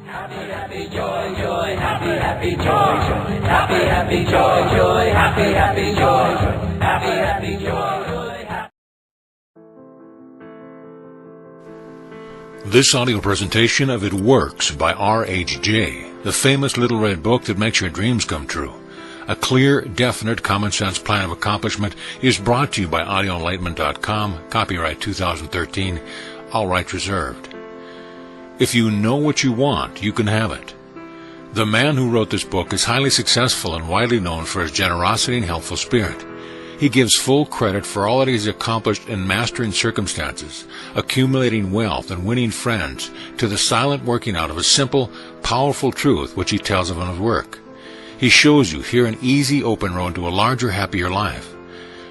Happy, happy, joy, joy, happy, happy, joy, joy, happy, happy, joy, joy, happy, happy, joy, joy, happy, happy, joy, joy, happy. This audio presentation of It Works by RHJ, the famous little red book that makes your dreams come true. A clear, definite, common-sense plan of accomplishment is brought to you by audioenlightenment.com, copyright 2013, all rights reserved. If you know what you want, you can have it. The man who wrote this book is highly successful and widely known for his generosity and helpful spirit. He gives full credit for all that he has accomplished in mastering circumstances, accumulating wealth, and winning friends, to the silent working out of a simple, powerful truth which he tells of in his work. He shows you here an easy, open road to a larger, happier life,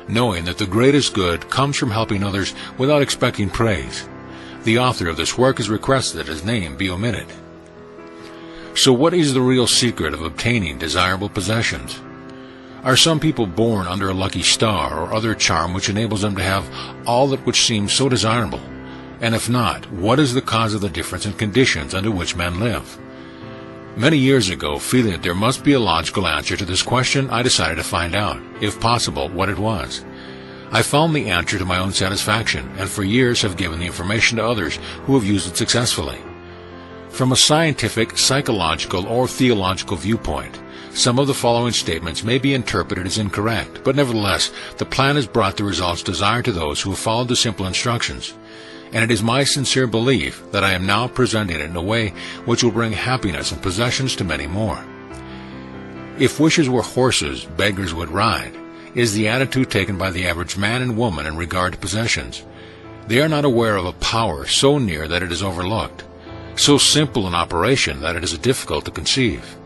knowing that the greatest good comes from helping others without expecting praise. The author of this work has requested that his name be omitted. So what is the real secret of obtaining desirable possessions? Are some people born under a lucky star or other charm which enables them to have all that which seems so desirable? And if not, what is the cause of the difference in conditions under which men live? Many years ago, feeling that there must be a logical answer to this question, I decided to find out, if possible, what it was. I found the answer to my own satisfaction, and for years have given the information to others who have used it successfully. From a scientific, psychological, or theological viewpoint, some of the following statements may be interpreted as incorrect, but nevertheless, the plan has brought the results desired to those who have followed the simple instructions. And it is my sincere belief that I am now presenting it in a way which will bring happiness and possessions to many more. If wishes were horses, beggars would ride, is the attitude taken by the average man and woman in regard to possessions. They are not aware of a power so near that it is overlooked, so simple in operation that it is difficult to conceive,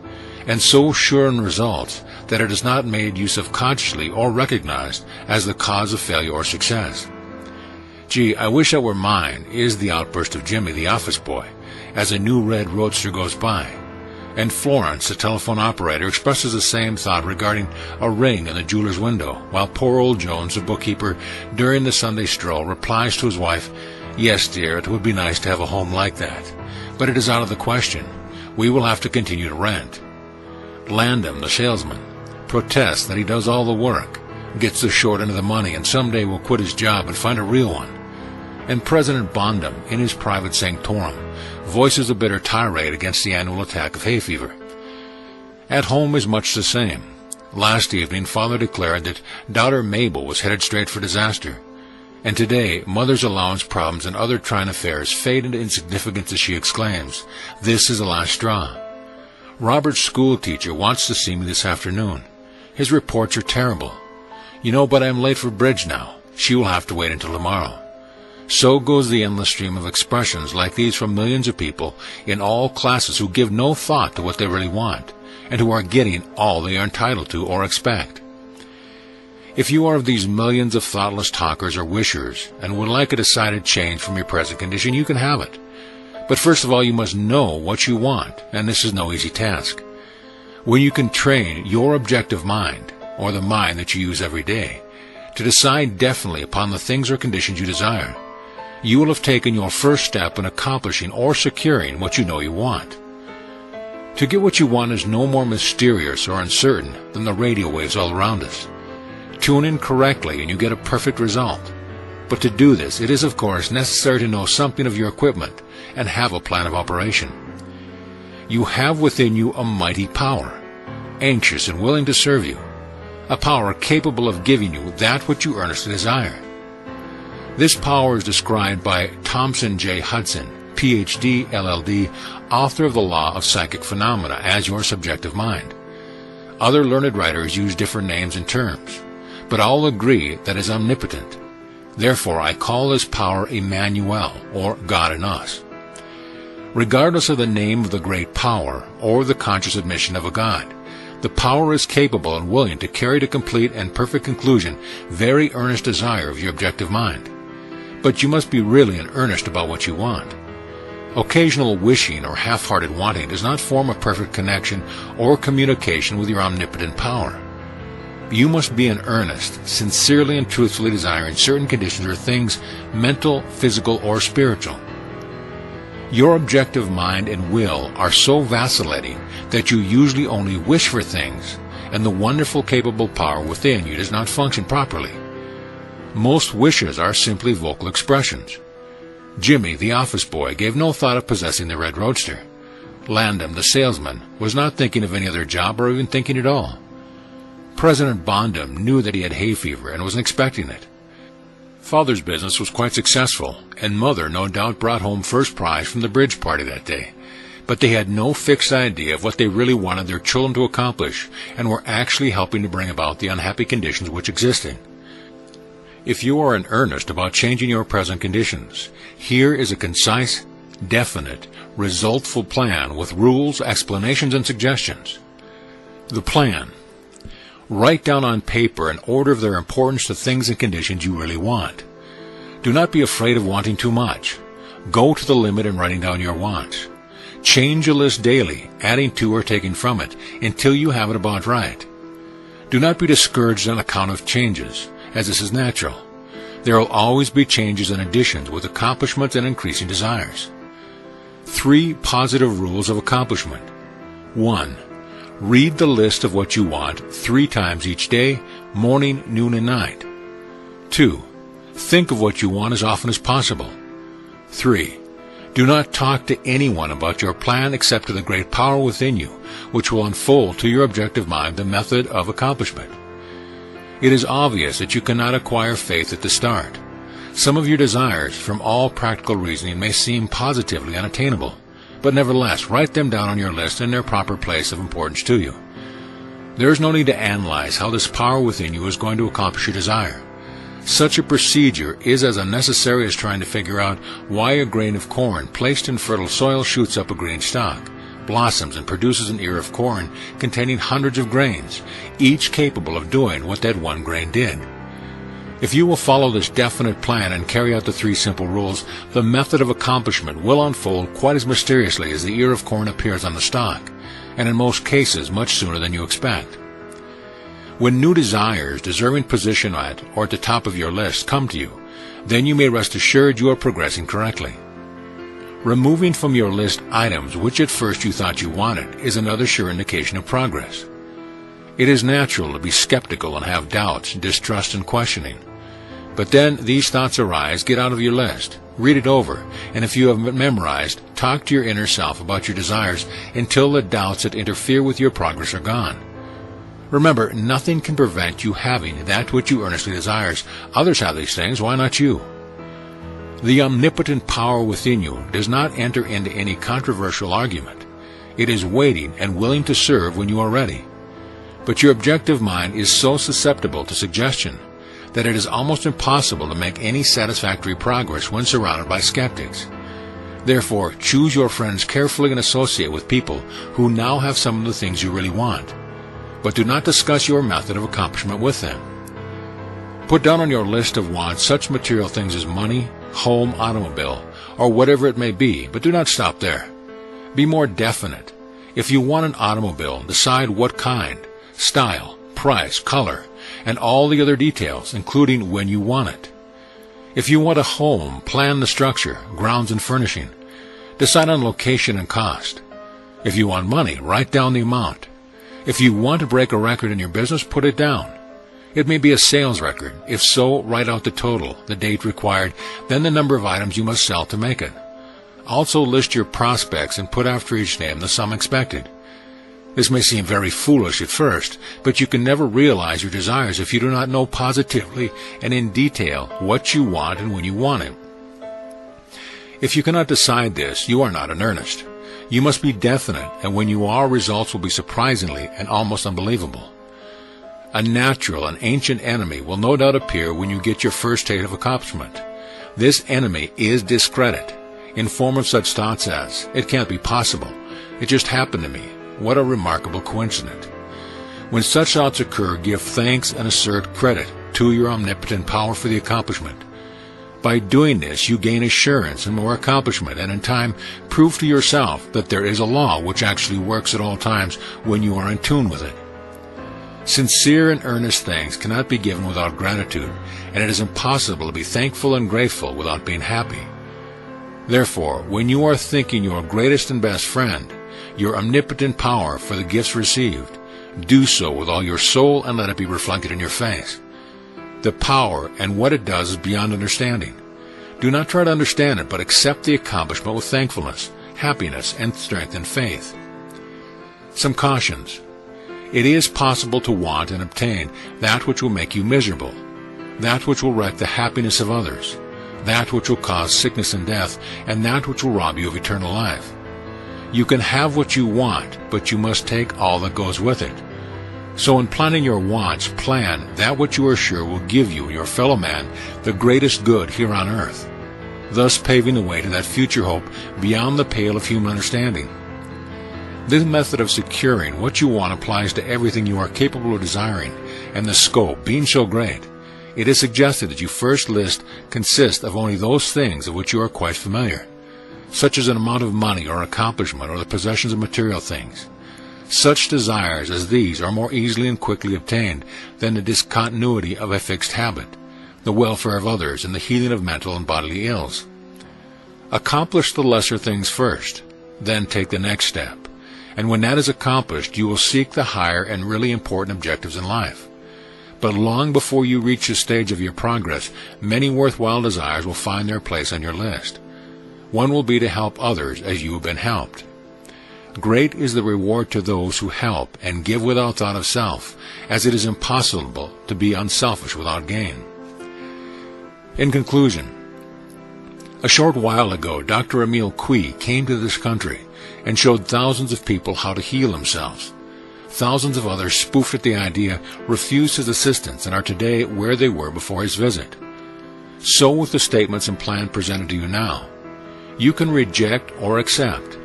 and so sure in results that it is not made use of consciously or recognized as the cause of failure or success. "Gee, I wish that were mine," is the outburst of Jimmy, the office boy, as a new red roadster goes by. And Florence, the telephone operator, expresses the same thought regarding a ring in the jeweler's window, while poor old Jones, the bookkeeper, during the Sunday stroll, replies to his wife, "Yes, dear, it would be nice to have a home like that, but it is out of the question. We will have to continue to rent." Landham, the salesman, protests that he does all the work, gets the short end of the money, and someday will quit his job and find a real one. And President Bondum, in his private sanctorum, voices a bitter tirade against the annual attack of hay fever. At home is much the same. Last evening, Father declared that daughter Mabel was headed straight for disaster. And today, Mother's allowance problems and other trying affairs fade into insignificance as she exclaims, "This is the last straw." Robert's school teacher wants to see me this afternoon. His reports are terrible. "You know, but I'm late for bridge now. She will have to wait until tomorrow." So goes the endless stream of expressions like these from millions of people in all classes who give no thought to what they really want, and who are getting all they are entitled to or expect. If you are of these millions of thoughtless talkers or wishers, and would like a decided change from your present condition, you can have it. But first of all, you must know what you want, and this is no easy task. When you can train your objective mind, or the mind that you use every day, to decide definitely upon the things or conditions you desire, you will have taken your first step in accomplishing or securing what you know you want. To get what you want is no more mysterious or uncertain than the radio waves all around us. Tune in correctly and you get a perfect result. But to do this, it is of course necessary to know something of your equipment and have a plan of operation. You have within you a mighty power, anxious and willing to serve you, a power capable of giving you that which you earnestly desire. This power is described by Thompson J. Hudson, Ph.D., LL.D., author of The Law of Psychic Phenomena, as your subjective mind. Other learned writers use different names and terms, but all agree that it is omnipotent. Therefore, I call this power Emmanuel, or God in us. Regardless of the name of the great power, or the conscious admission of a God, the power is capable and willing to carry to complete and perfect conclusion very earnest desire of your objective mind. But you must be really in earnest about what you want. Occasional wishing or half-hearted wanting does not form a perfect connection or communication with your omnipotent power. You must be in earnest, sincerely and truthfully desiring certain conditions or things, mental, physical, or spiritual. Your objective mind and will are so vacillating that you usually only wish for things, and the wonderful capable power within you does not function properly. Most wishes are simply vocal expressions. Jimmy, the office boy, gave no thought of possessing the red roadster. Landham, the salesman, was not thinking of any other job or even thinking at all. President Bondham knew that he had hay fever and wasn't expecting it. Father's business was quite successful, and Mother no doubt brought home first prize from the bridge party that day. But they had no fixed idea of what they really wanted their children to accomplish, and were actually helping to bring about the unhappy conditions which existed. If you are in earnest about changing your present conditions, here is a concise, definite, resultful plan with rules, explanations, and suggestions. The plan. Write down on paper an order of their importance to things and conditions you really want. Do not be afraid of wanting too much. Go to the limit in writing down your wants. Change a list daily, adding to or taking from it, until you have it about right. Do not be discouraged on account of changes, as this is natural. There will always be changes and additions with accomplishments and increasing desires. 3 positive rules of accomplishment. 1. Read the list of what you want 3 times each day, morning, noon, and night. 2. Think of what you want as often as possible. 3. Do not talk to anyone about your plan except to the great power within you, which will unfold to your objective mind the method of accomplishment. It is obvious that you cannot acquire faith at the start. Some of your desires, from all practical reasoning, may seem positively unattainable, but nevertheless, write them down on your list in their proper place of importance to you. There is no need to analyze how this power within you is going to accomplish your desire. Such a procedure is as unnecessary as trying to figure out why a grain of corn placed in fertile soil shoots up a green stalk, blossoms, and produces an ear of corn containing hundreds of grains, each capable of doing what that one grain did. If you will follow this definite plan and carry out the 3 simple rules, the method of accomplishment will unfold quite as mysteriously as the ear of corn appears on the stalk, and in most cases much sooner than you expect. When new desires, deserving position at or at the top of your list, come to you, then you may rest assured you are progressing correctly. Removing from your list items which at first you thought you wanted is another sure indication of progress. It is natural to be skeptical and have doubts, distrust, and questioning. But then these thoughts arise, get out of your list, read it over, and if you have it memorized, talk to your inner self about your desires until the doubts that interfere with your progress are gone. Remember, nothing can prevent you having that which you earnestly desires. Others have these things, why not you? The omnipotent power within you does not enter into any controversial argument. It is waiting and willing to serve when you are ready. But your objective mind is so susceptible to suggestion that it is almost impossible to make any satisfactory progress when surrounded by skeptics. Therefore, choose your friends carefully and associate with people who now have some of the things you really want. But do not discuss your method of accomplishment with them. Put down on your list of wants such material things as money, home, automobile, or whatever it may be, but do not stop there. Be more definite. If you want an automobile, decide what kind, style, price, color, and all the other details, including when you want it. If you want a home, plan the structure, grounds, and furnishing. Decide on location and cost. If you want money, write down the amount. If you want to break a record in your business, put it down. It may be a sales record. If so, write out the total, the date required, then the number of items you must sell to make it. Also list your prospects and put after each name the sum expected. This may seem very foolish at first, but you can never realize your desires if you do not know positively and in detail what you want and when you want it. If you cannot decide this, you are not in earnest. You must be definite, and when you are, results will be surprisingly and almost unbelievable. A natural and ancient enemy will no doubt appear when you get your first taste of accomplishment. This enemy is discredit, in form of such thoughts as, "It can't be possible. It just happened to me. What a remarkable coincidence." When such thoughts occur, give thanks and assert credit to your omnipotent power for the accomplishment. By doing this, you gain assurance and more accomplishment, and in time, prove to yourself that there is a law which actually works at all times when you are in tune with it. Sincere and earnest thanks cannot be given without gratitude, and it is impossible to be thankful and grateful without being happy. Therefore, when you are thanking your greatest and best friend, your omnipotent power, for the gifts received, do so with all your soul and let it be reflected in your face. The power and what it does is beyond understanding. Do not try to understand it, but accept the accomplishment with thankfulness, happiness, and strength and faith. Some cautions. It is possible to want and obtain that which will make you miserable, that which will wreck the happiness of others, that which will cause sickness and death, and that which will rob you of eternal life. You can have what you want, but you must take all that goes with it. So in planning your wants, plan that which you are sure will give you and your fellow man the greatest good here on earth, thus paving the way to that future hope beyond the pale of human understanding. This method of securing what you want applies to everything you are capable of desiring, and the scope being so great, it is suggested that you first consist of only those things of which you are quite familiar, such as an amount of money or accomplishment or the possessions of material things. Such desires as these are more easily and quickly obtained than the discontinuity of a fixed habit, the welfare of others, and the healing of mental and bodily ills. Accomplish the lesser things first, then take the next step, and when that is accomplished, you will seek the higher and really important objectives in life. But long before you reach this stage of your progress, many worthwhile desires will find their place on your list. One will be to help others as you have been helped. Great is the reward to those who help and give without thought of self, as it is impossible to be unselfish without gain. In conclusion, a short while ago, Dr. Emile Cui came to this country and showed thousands of people how to heal themselves. Thousands of others spoofed at the idea, refused his assistance, and are today where they were before his visit. So with the statements and plan presented to you now. You can reject or accept.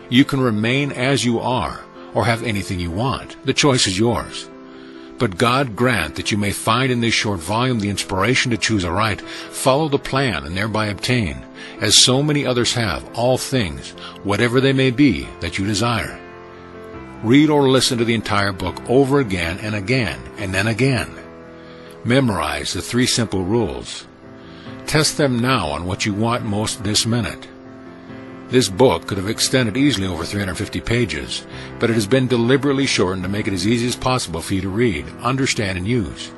You can remain as you are, or have anything you want. The choice is yours. But God grant that you may find in this short volume the inspiration to choose aright, follow the plan, and thereby obtain, as so many others have, all things, whatever they may be, that you desire. Read or listen to the entire book over again, and then again. Memorize the 3 simple rules. Test them now on what you want most this minute. This book could have extended easily over 350 pages, but it has been deliberately shortened to make it as easy as possible for you to read, understand, and use.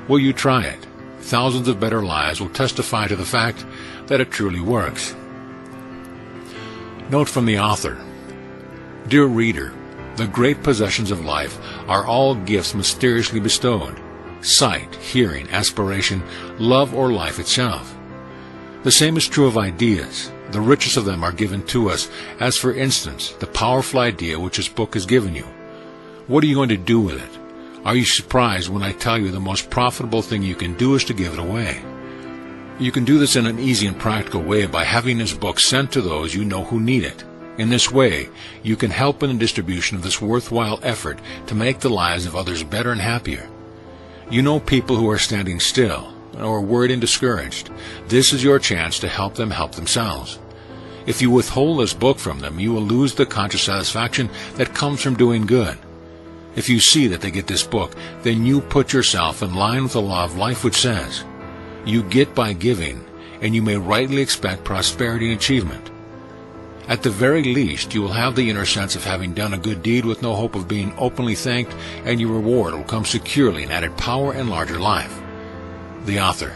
Will you try it? Thousands of better lives will testify to the fact that it truly works. Note from the author. Dear reader, the great possessions of life are all gifts mysteriously bestowed: sight, hearing, aspiration, love, or life itself. The same is true of ideas. The richest of them are given to us, as for instance, the powerful idea which this book has given you. What are you going to do with it? Are you surprised when I tell you the most profitable thing you can do is to give it away? You can do this in an easy and practical way by having this book sent to those you know who need it. In this way, you can help in the distribution of this worthwhile effort to make the lives of others better and happier. You know people who are standing still, or worried and discouraged. This is your chance to help them help themselves. If you withhold this book from them, you will lose the conscious satisfaction that comes from doing good. If you see that they get this book, then you put yourself in line with the law of life, which says, you get by giving, and you may rightly expect prosperity and achievement. At the very least, you will have the inner sense of having done a good deed with no hope of being openly thanked, and your reward will come securely in added power and larger life. The author.